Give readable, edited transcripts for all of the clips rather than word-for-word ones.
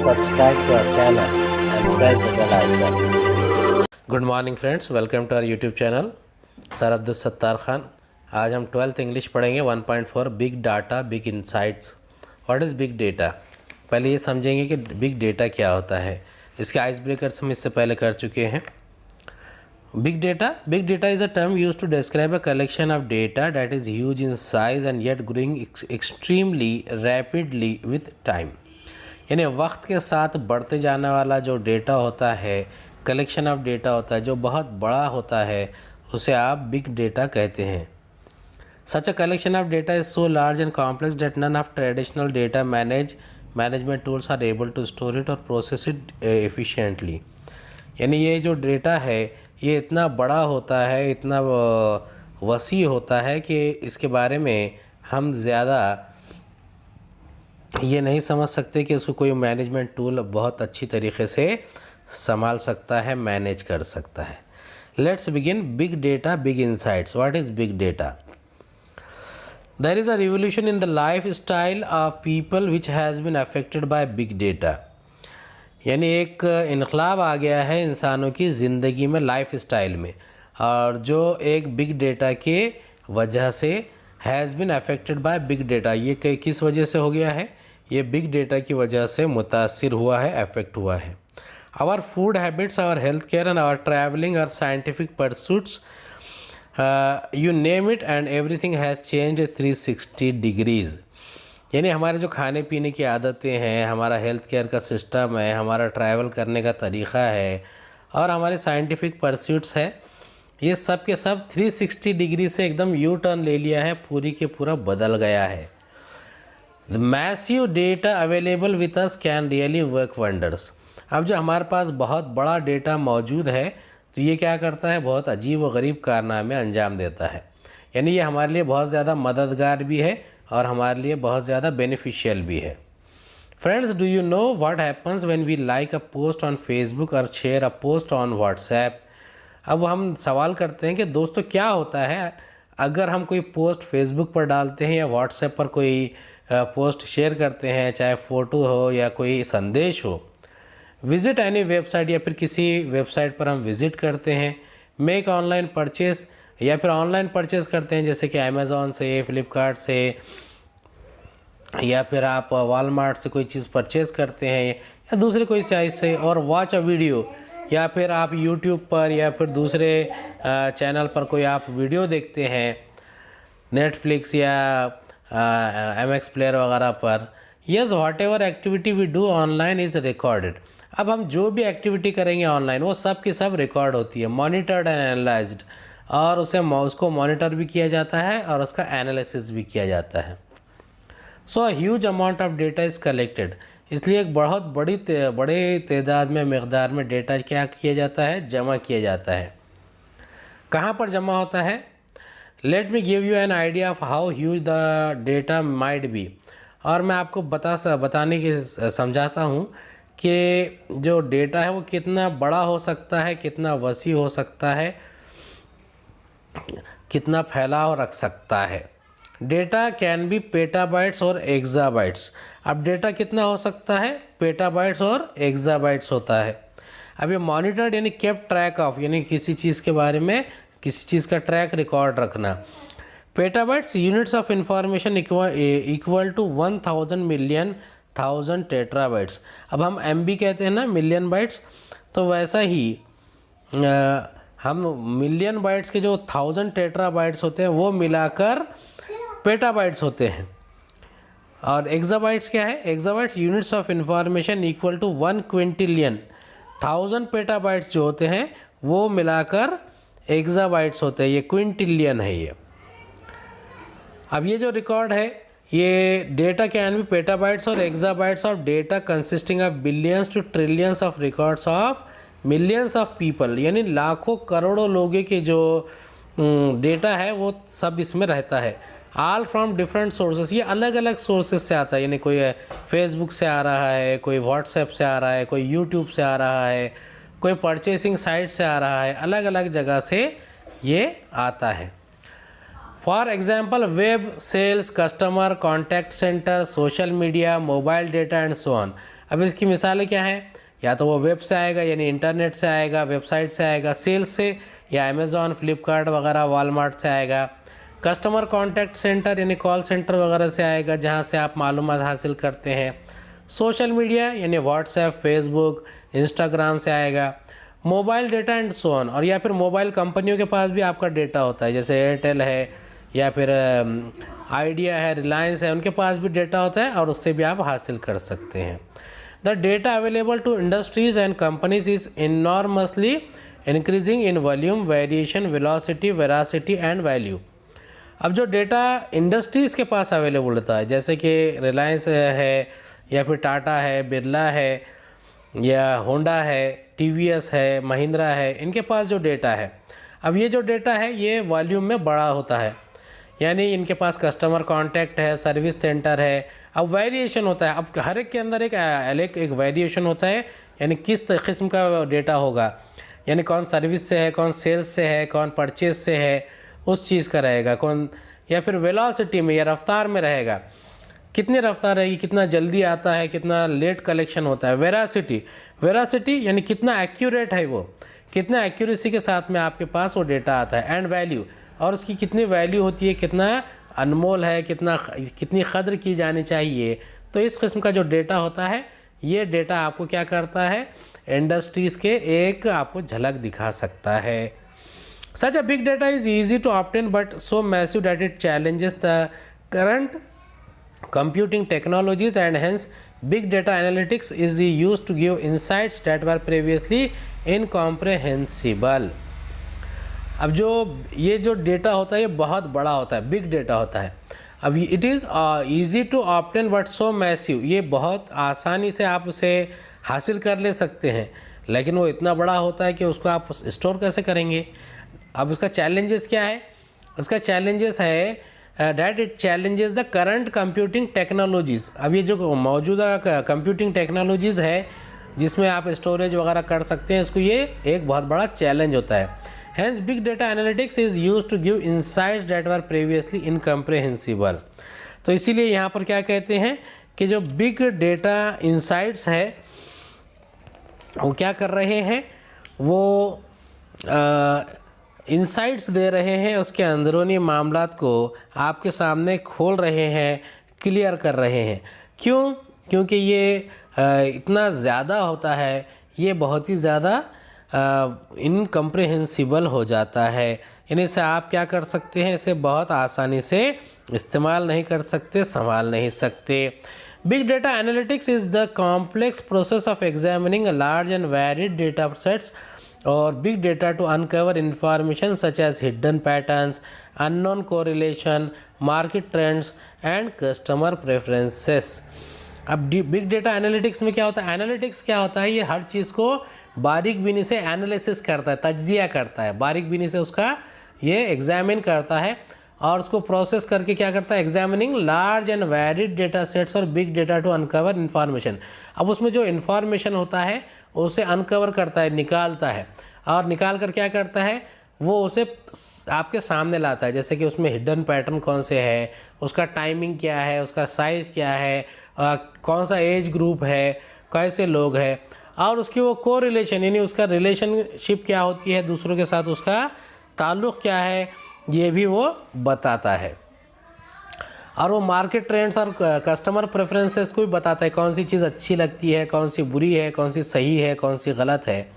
subscribe to our channel and press the bell icon. Good morning friends, welcome to our YouTube channel sir Abdul Sattar Khan. आज हम 12th English पढ़ेंगे 1.4 big data big insights. What is big data? पहले ये समझेंगे कि big data क्या होता है। इसके आइस ब्रेकर्स हम इससे पहले कर चुके हैं। Big data is a term use to describe a collection of data that is huge in size and yet growing extremely rapidly with time. यानी वक्त के साथ बढ़ते जाने वाला जो डेटा होता है, कलेक्शन ऑफ डेटा होता है जो बहुत बड़ा होता है, उसे आप बिग डेटा कहते हैं। Such a collection of data is so large and complex that none of traditional data management tools are able to store it और प्रोसेस इट एफिशिएंटली। यानी ये जो डेटा है ये इतना बड़ा होता है, इतना वसी होता है कि इसके बारे में हम ज़्यादा ये नहीं समझ सकते कि उसको कोई मैनेजमेंट टूल बहुत अच्छी तरीके से संभाल सकता है, मैनेज कर सकता है। Let's begin. Big data big insights. What is big data? There is a revolution in the life style of people which has been affected by big data. यानी एक इनकलाब आ गया है इंसानों की ज़िंदगी में, लाइफ स्टाइल में, और जो एक बिग डेटा के वजह से has been affected by big data. ये किस वजह से हो गया है? ये बिग डेटा की वजह से मुतासिर हुआ है, अफेक्ट हुआ है। Our food habits, our health care and our travelling, our scientific pursuits, you name it and everything has change 360 degrees. यानी हमारे जो खाने पीने की आदतें हैं, हमारा हेल्थ केयर का सिस्टम है, हमारा ट्रैवल करने का तरीक़ा है और हमारे साइंटिफिक परस्यूट्स है, ये सब के सब 360 डिग्री से एकदम यू टर्न ले लिया है, पूरी के पूरा बदल गया है। The massive data available with us can really work wonders. अब जो हमारे पास बहुत बड़ा डेटा मौजूद है तो ये क्या करता है? बहुत अजीब व गरीब कारनामे अंजाम देता है। यानी ये हमारे लिए बहुत ज़्यादा मददगार भी है और हमारे लिए बहुत ज़्यादा बेनिफिशियल भी है। Friends, do you know what happens when we like a post on Facebook और share a post on WhatsApp? अब हम सवाल करते हैं कि दोस्तों क्या होता है अगर हम कोई पोस्ट फेसबुक पर डालते हैं या व्हाट्सएप पर कोई पोस्ट शेयर करते हैं, चाहे फ़ोटो हो या कोई संदेश हो। विज़िट एनी वेबसाइट, या फिर किसी वेबसाइट पर हम विज़िट करते हैं। मेक ऑनलाइन परचेज़, या फिर ऑनलाइन परचेज़ करते हैं जैसे कि अमेज़ॉन से, फ्लिपकार्ट से, या फिर आप वॉलमार्ट से कोई चीज़ परचेज़ करते हैं या दूसरे कोई साइट से। और वॉच अ वीडियो, या फिर आप यूट्यूब पर या फिर दूसरे चैनल पर कोई आप वीडियो देखते हैं, नेटफ्लिक्स या MX प्लेयर वगैरह पर। Yes, whatever activity we do online is recorded. अब हम जो भी एक्टिविटी करेंगे ऑनलाइन वो सब की सब रिकॉर्ड होती है, मॉनिटर्ड एंड एनालाइज्ड, और उसको मॉनिटर भी किया जाता है और उसका एनालिसिस भी किया जाता है। So huge amount of data is collected. इसलिए एक बहुत बड़े तादाद में, मकदार में डेटा क्या किया जाता है? जमा किया जाता है। कहाँ पर जमा होता है? Let me give you an idea of how huge the data might be. और मैं आपको बताने की समझाता हूँ कि जो डेटा है वो कितना बड़ा हो सकता है, कितना वसी हो सकता है, कितना फैलाव रख सकता है। डेटा कैन बी पेटाबाइट्स और एक्साबाइट्स। अब डेटा कितना हो सकता है? पेटाबाइट्स और एक्साबाइट्स होता है। अब ये मॉनिटर्ड यानी केप्ट ट्रैक ऑफ, यानी किसी चीज़ के बारे में, किसी चीज़ का ट्रैक रिकॉर्ड रखना। Petabytes units of information equal to 1000 million 1000 terabytes. अब हम MB कहते हैं ना, मिलियन बाइट्स, तो वैसा ही हम मिलियन बाइट्स के जो 1000 टेट्राबाइट्स होते हैं वो मिलाकर पेटाबाइट्स होते हैं। और एक्साबाइट्स क्या है? Exabytes units of information equal to 1 quintillion. 1000 petabytes जो होते हैं वो मिलाकर एक्साबाइट्स होते हैं, ये क्विंटिलियन है ये। अब ये जो रिकॉर्ड है, ये डेटा कैन बी पेटाबाइट्स और exabytes of data consisting of billions to trillions of records of millions of people. यानी लाखों करोड़ों लोगों के जो डेटा है वो सब इसमें रहता है। ऑल फ्रॉम डिफरेंट सोर्सेस, ये अलग अलग सोर्सेस से आता है। यानी कोई फेसबुक से आ रहा है, कोई व्हाट्सएप से आ रहा है, कोई यूट्यूब से आ रहा है, कोई परचेसिंग साइट से आ रहा है, अलग अलग जगह से ये आता है। For example web, sales, customer, contact centre, social media, mobile data and so on. अब इसकी मिसालें क्या हैं, या तो वो वेब से आएगा यानी इंटरनेट से आएगा, वेबसाइट से आएगा, सेल्स से या अमेज़ॉन, फ्लिपकार्ट वगैरह, वॉलमार्ट से आएगा, कस्टमर कॉन्टैक्ट सेंटर यानी कॉल सेंटर वगैरह से आएगा जहाँ से आप मालूमात हासिल करते हैं, सोशल मीडिया यानी व्हाट्सएप, फेसबुक, इंस्टाग्राम से आएगा, mobile data and so on, और या फिर मोबाइल कंपनियों के पास भी आपका डेटा होता है, जैसे एयरटेल है या फिर आइडिया है, रिलायंस है, उनके पास भी डेटा होता है और उससे भी आप हासिल कर सकते हैं। The data available to industries and companies is enormously increasing in volume, variation, velocity, veracity and value. अब जो डेटा इंडस्ट्रीज़ के पास अवेलेबल होता है, जैसे कि रिलायंस है या फिर टाटा है, बिरला है या होंडा है, टीवीएस है, महिंद्रा है, इनके पास जो डेटा है, अब ये जो डेटा है ये वॉल्यूम में बड़ा होता है, यानी इनके पास कस्टमर कॉन्टैक्ट है, सर्विस सेंटर है। अब वेरिएशन होता है, अब हर एक के अंदर एक वेरिएशन होता है, यानी किस किस्म का डेटा होगा, यानी कौन सर्विस से है, कौन सेल्स से है, कौन परचेज से है, उस चीज़ का रहेगा, कौन या फिर वेलोसिटी में या रफ्तार में रहेगा, कितनी रफ्तार रहेगी, कितना जल्दी आता है, कितना लेट कलेक्शन होता है। वेरासिटी यानी कितना एक्यूरेट है वो, कितना एक्यूरेसी के साथ में आपके पास वो डेटा आता है। एंड वैल्यू, और उसकी कितनी वैल्यू होती है, कितना अनमोल है, कितनी कद्र की जानी चाहिए। तो इस किस्म का जो डेटा होता है, ये डेटा आपको क्या करता है, इंडस्ट्रीज़ के एक आपको झलक दिखा सकता है। Such a big data is easy to obtain but so massive that it challenges the current computing technologies, and hence big data analytics is used to give insights that were previously incomprehensible। अब जो ये जो data होता है ये बहुत बड़ा होता है, बिग डेटा होता है। अब it is easy to obtain but so massive, ये बहुत आसानी से आप उसे हासिल कर ले सकते हैं, लेकिन वो इतना बड़ा होता है कि उसको आप स्टोर कैसे करेंगे। अब उसका चैलेंजेस क्या है, उसका चैलेंजेस है that it challenges the current computing technologies। अब ये जो मौजूदा कंप्यूटिंग टेक्नोलॉजीज़ है जिसमें आप स्टोरेज वगैरह कर सकते हैं, इसको ये एक बहुत बड़ा चैलेंज होता है। Hence big data analytics is used to give insights that were previously incomprehensible। तो इसीलिए यहाँ पर क्या कहते हैं कि जो बिग डेटा इंसाइट्स है वो क्या कर रहे हैं, वो इंसाइट्स दे रहे हैं, उसके अंदरूनी मामलात को आपके सामने खोल रहे हैं, क्लियर कर रहे हैं। क्यों? क्योंकि ये इतना ज़्यादा होता है, ये बहुत ही ज़्यादा इनकम्प्रिहेंसिबल हो जाता है। इन्हीं से आप क्या कर सकते हैं, इसे बहुत आसानी से इस्तेमाल नहीं कर सकते, संभाल नहीं सकते। Big data analytics is the complex process of examining large and varied data sets or big data to uncover information such as hidden patterns, unknown correlation, market trends and customer preferences। अब big data analytics में क्या होता है, analytics क्या होता है, ये हर चीज़ को बारीक बीनी से एनालिसिस करता है, तज्जिया करता है, बारीक बीनी से उसका ये एग्जामिन करता है और उसको प्रोसेस करके क्या करता है, examining large and varied data sets और big data to uncover information. अब उसमें जो इन्फॉर्मेशन होता है उसे अनकवर करता है, निकालता है, और निकाल कर क्या करता है, वो उसे आपके सामने लाता है। जैसे कि उसमें हिडन पैटर्न कौन से है, उसका टाइमिंग क्या है, उसका साइज़ क्या है, कौन सा एज ग्रुप है, कैसे लोग हैं, और उसकी वो को रिलेशन यानी उसका रिलेशनशिप क्या होती है दूसरों के साथ, उसका ताल्लुक़ क्या है, ये भी वो बताता है। और वो मार्केट ट्रेंड्स और कस्टमर प्रेफरेंसेस को भी बताता है, कौन सी चीज़ अच्छी लगती है, कौन सी बुरी है, कौन सी सही है, कौन सी गलत है।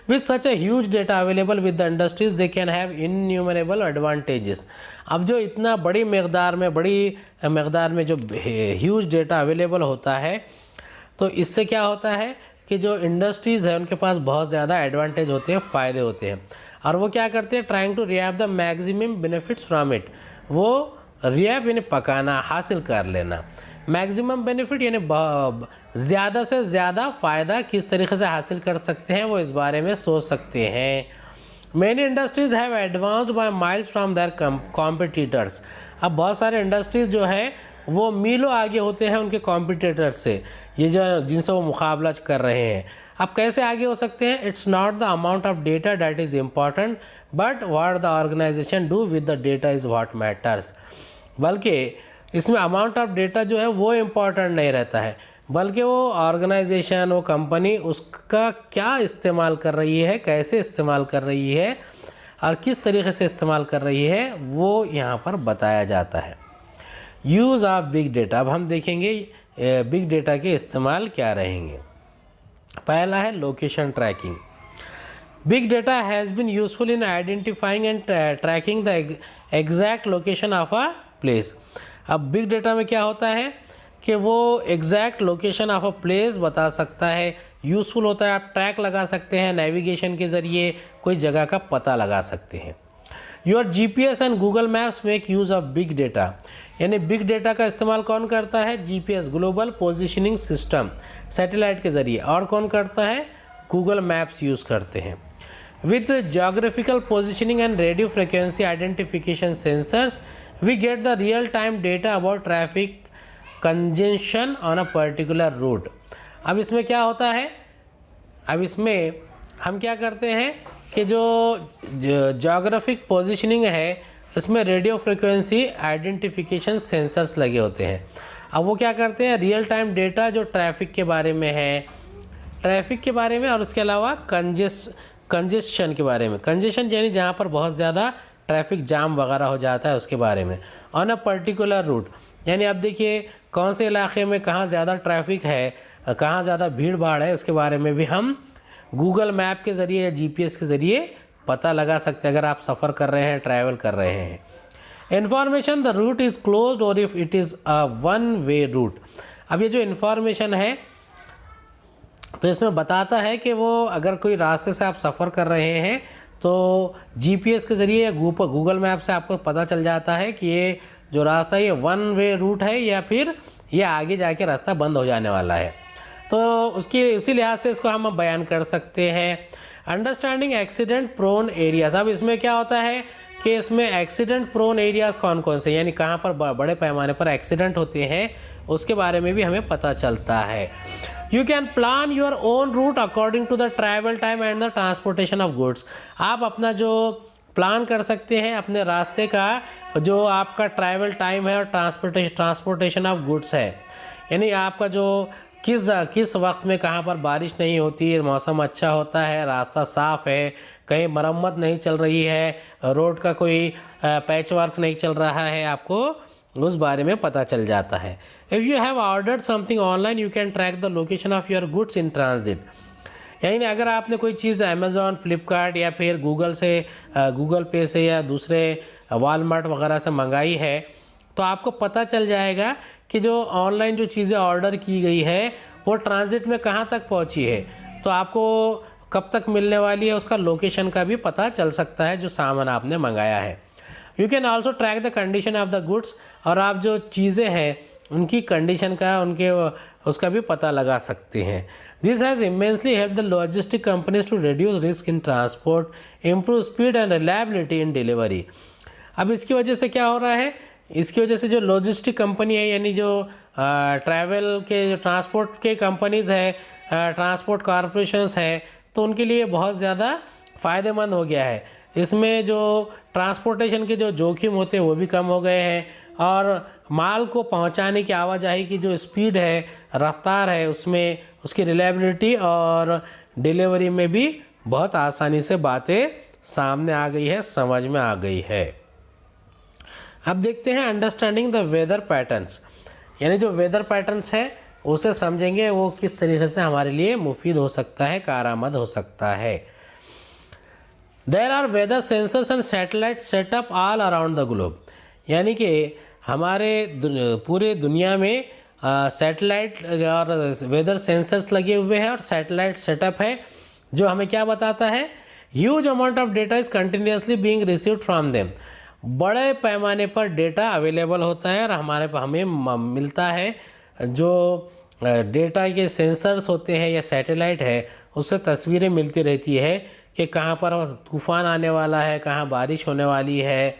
With such a huge data available with the industries they can have innumerable advantages. अब जो इतना बड़ी मकदार में जो ह्यूज डेटा अवेलेबल होता है, तो इससे क्या होता है कि जो इंडस्ट्रीज़ है उनके पास बहुत ज़्यादा एडवांटेज होते हैं, फ़ायदे होते हैं, और वो क्या करते हैं, trying to reap the maximum benefits from it. वो रियाप यानी पकाना, हासिल कर लेना, मैक्सिमम बेनिफिट यानी ज़्यादा से ज़्यादा फ़ायदा किस तरीके से हासिल कर सकते हैं, वो इस बारे में सोच सकते हैं। Many industries have advanced by miles from their competitors. अब बहुत सारे इंडस्ट्रीज़ जो है वो मीलों आगे होते हैं उनके कॉम्पिटिटर्स से, ये जो जिनसे वो मुकाबला कर रहे हैं। अब कैसे आगे हो सकते हैं, it's not the amount of data that is important but what the organisation do with the data is what matters. बल्कि इसमें अमाउंट ऑफ डेटा जो है वो इम्पॉर्टेंट नहीं रहता है, बल्कि वो ऑर्गेनाइजेशन, वो कंपनी उसका क्या इस्तेमाल कर रही है, कैसे इस्तेमाल कर रही है और किस तरीके से इस्तेमाल कर रही है, वो यहाँ पर बताया जाता है। यूज़ ऑफ बिग डेटा, अब हम देखेंगे बिग डेटा के इस्तेमाल क्या रहेंगे। पहला है location tracking. Big data has been useful in identifying and tracking the exact location of a place. अब बिग डेटा में क्या होता है कि वो exact location of a place बता सकता है, यूज़फुल होता है। आप ट्रैक लगा सकते हैं, नेविगेशन के ज़रिए कोई जगह का पता लगा सकते हैं। Your GPS and Google maps make use of big data, यानी बिग डेटा का इस्तेमाल कौन करता है? GPS, global positioning system, satellite के ज़रिए। और कौन करता है? गूगल मैप्स यूज़ करते हैं। With geographical positioning and radio frequency identification sensors we get the real time data about traffic congestion on a particular route. अब इसमें क्या होता है, अब इसमें हम क्या करते हैं कि जो जोग्राफिक पोजीशनिंग है इसमें रेडियो फ्रिक्वेंसी आइडेंटिफिकेशन सेंसर्स लगे होते हैं। अब वो क्या करते हैं, रियल टाइम डेटा जो ट्रैफिक के बारे में है, ट्रैफिक के बारे में, और उसके अलावा कंजेशन के बारे में। कंजेशन यानी जहाँ पर बहुत ज़्यादा ट्रैफिक जाम वगैरह हो जाता है उसके बारे में। ऑन अ पर्टिकुलर रूट, यानी अब देखिए कौन से इलाके में कहाँ ज़्यादा ट्रैफिक है, कहाँ ज़्यादा भीड़ भाड़ है, उसके बारे में भी हम गूगल मैप के ज़रिए या जीपीएस के ज़रिए पता लगा सकते हैं अगर आप सफ़र कर रहे हैं, ट्रैवल कर रहे हैं। Information the route is closed और if it is a one way route. अब ये जो इन्फॉर्मेशन है तो इसमें बताता है कि वो अगर कोई रास्ते से आप सफ़र कर रहे हैं तो जीपीएस के ज़रिए या गूगल मैप से आपको पता चल जाता है कि ये जो रास्ता ये वन वे रूट है या फिर ये आगे जाके रास्ता बंद हो जाने वाला है। तो उसी लिहाज से इसको हम बयान कर सकते हैं। अंडरस्टैंडिंग एक्सीडेंट प्रोन एरियाज, अब इसमें क्या होता है कि इसमें एक्सीडेंट प्रोन एरियाज़ कौन कौन से, यानी कहाँ पर बड़े पैमाने पर एक्सीडेंट होते हैं उसके बारे में भी हमें पता चलता है। You can plan your own route according to the travel time and the transportation of goods. आप अपना जो प्लान कर सकते हैं अपने रास्ते का, जो आपका ट्रैवल टाइम है और ट्रांसपोर्टेशन ऑफ गुड्स है, यानी आपका जो किस वक्त में कहाँ पर बारिश नहीं होती है, मौसम अच्छा होता है, रास्ता साफ़ है, कहीं मरम्मत नहीं चल रही है, रोड का कोई पैच वर्क नहीं चल रहा है, आपको उस बारे में पता चल जाता है। If you have ordered something online you can track the location of your goods in transit, यानी अगर आपने कोई चीज़ अमेज़ॉन, फ्लिपकार्ट या फिर गूगल पे से या दूसरे वॉलमार्ट वगैरह से मंगाई है तो आपको पता चल जाएगा कि जो ऑनलाइन जो चीज़ें ऑर्डर की गई है वो ट्रांजिट में कहाँ तक पहुँची है, तो आपको कब तक मिलने वाली है उसका लोकेशन का भी पता चल सकता है जो सामान आपने मंगाया है। You can also track the condition of the goods, और आप जो चीज़ें हैं उनकी कंडीशन का उसका भी पता लगा सकते हैं। This has immensely help the logistic companies to reduce risk in transport, improve speed and reliability in delivery. अब इसकी वजह से क्या हो रहा है, इसकी वजह से जो लॉजिस्टिक कंपनी है यानी जो ट्रैवल के जो ट्रांसपोर्ट के कंपनीज़ है, ट्रांसपोर्ट कॉरपोरेशंस है, तो उनके लिए बहुत ज़्यादा फ़ायदेमंद हो गया है। इसमें जो ट्रांसपोर्टेशन के जो जोखिम होते हैं वो भी कम हो गए हैं, और माल को पहुंचाने की आवाजाही की जो स्पीड है, रफ्तार है, उसमें उसकी रिलायबिलिटी और डिलीवरी में भी बहुत आसानी से बातें सामने आ गई है, समझ में आ गई है। अब देखते हैं अंडरस्टैंडिंग द वेदर पैटर्न्स, यानी जो वेदर पैटर्न्स है उसे समझेंगे वो किस तरीके से हमारे लिए मुफीद हो सकता है, कारआमद हो सकता है। There are weather sensors and satellite setup all around the globe, यानी कि हमारे पूरे दुनिया में सैटेलाइट और वेदर सेंसर्स लगे हुए हैं और सैटेलाइट सेटअप है जो हमें क्या बताता है, huge amount of data is continuously being received from them. बड़े पैमाने पर डेटा अवेलेबल होता है और हमें मिलता है। जो डेटा के सेंसर्स होते हैं या सैटेलाइट है उससे तस्वीरें मिलती रहती है कि कहाँ पर तूफ़ान आने वाला है, कहाँ बारिश होने वाली है।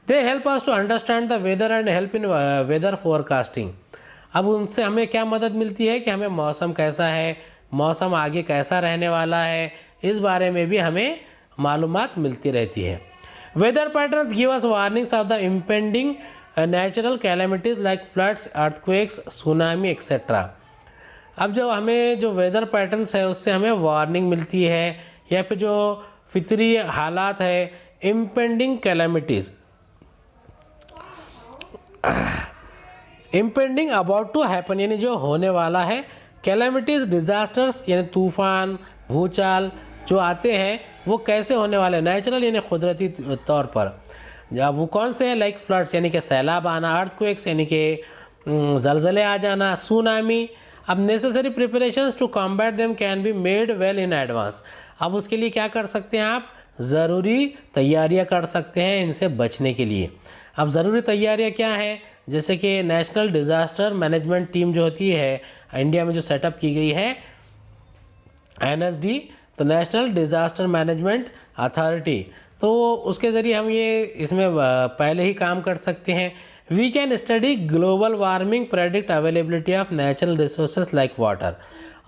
They help us to understand the weather and help in weather forecasting. अब उनसे हमें क्या मदद मिलती है कि हमें मौसम कैसा है, मौसम आगे कैसा रहने वाला है, इस बारे में भी हमें मालूमात मिलती रहती है। Weather patterns give us warnings of the impending natural calamities like floods, earthquakes, tsunami etcetera. अब जो हमें जो वेदर पैटर्न्स है उससे हमें वार्निंग मिलती है, या फिर जो फितरी हालात है, impending calamities, impending about to happen, यानी जो होने वाला है, कैलेमिटीज़ डिज़ास्टर्स यानी तूफ़ान, भूचाल जो आते हैं वो कैसे होने वाले, नेचुरल यानी कुदरती तौर पर। जब वो कौन से हैं, लाइक फ्लड्स यानी कि सैलाब आना, अर्थक्वेक्स यानी कि ज़लज़ले आ जाना, सुनामी। अब necessary preparations to combat them can be made well in advance. अब उसके लिए क्या कर सकते हैं आप, ज़रूरी तैयारियां कर सकते हैं इनसे बचने के लिए। अब ज़रूरी तैयारियां क्या हैं, जैसे कि नेशनल डिज़ास्टर मैनेजमेंट टीम जो होती है इंडिया में जो सेटअप की गई है NSD, तो नेशनल डिज़ास्टर मैनेजमेंट अथॉरिटी, तो उसके ज़रिए हम ये इसमें पहले ही काम कर सकते हैं। We can study global warming, predict availability of natural resources like water,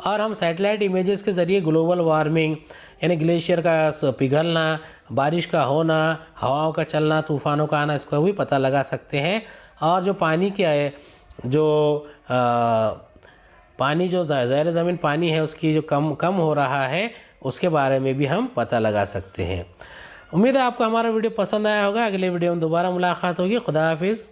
और हम सैटेलाइट इमेजेस के ज़रिए ग्लोबल वार्मिंग यानी ग्लेशियर का पिघलना, बारिश का होना, हवाओं का चलना, तूफ़ानों का आना, इसको भी पता लगा सकते हैं। और जो पानी के जो पानी जो ज़ैर ज़मीन पानी है उसकी जो कम हो रहा है उसके बारे में भी हम पता लगा सकते हैं। उम्मीद है आपको हमारा वीडियो पसंद आया होगा। अगले वीडियो में दोबारा मुलाकात होगी। खुदा हाफिज़।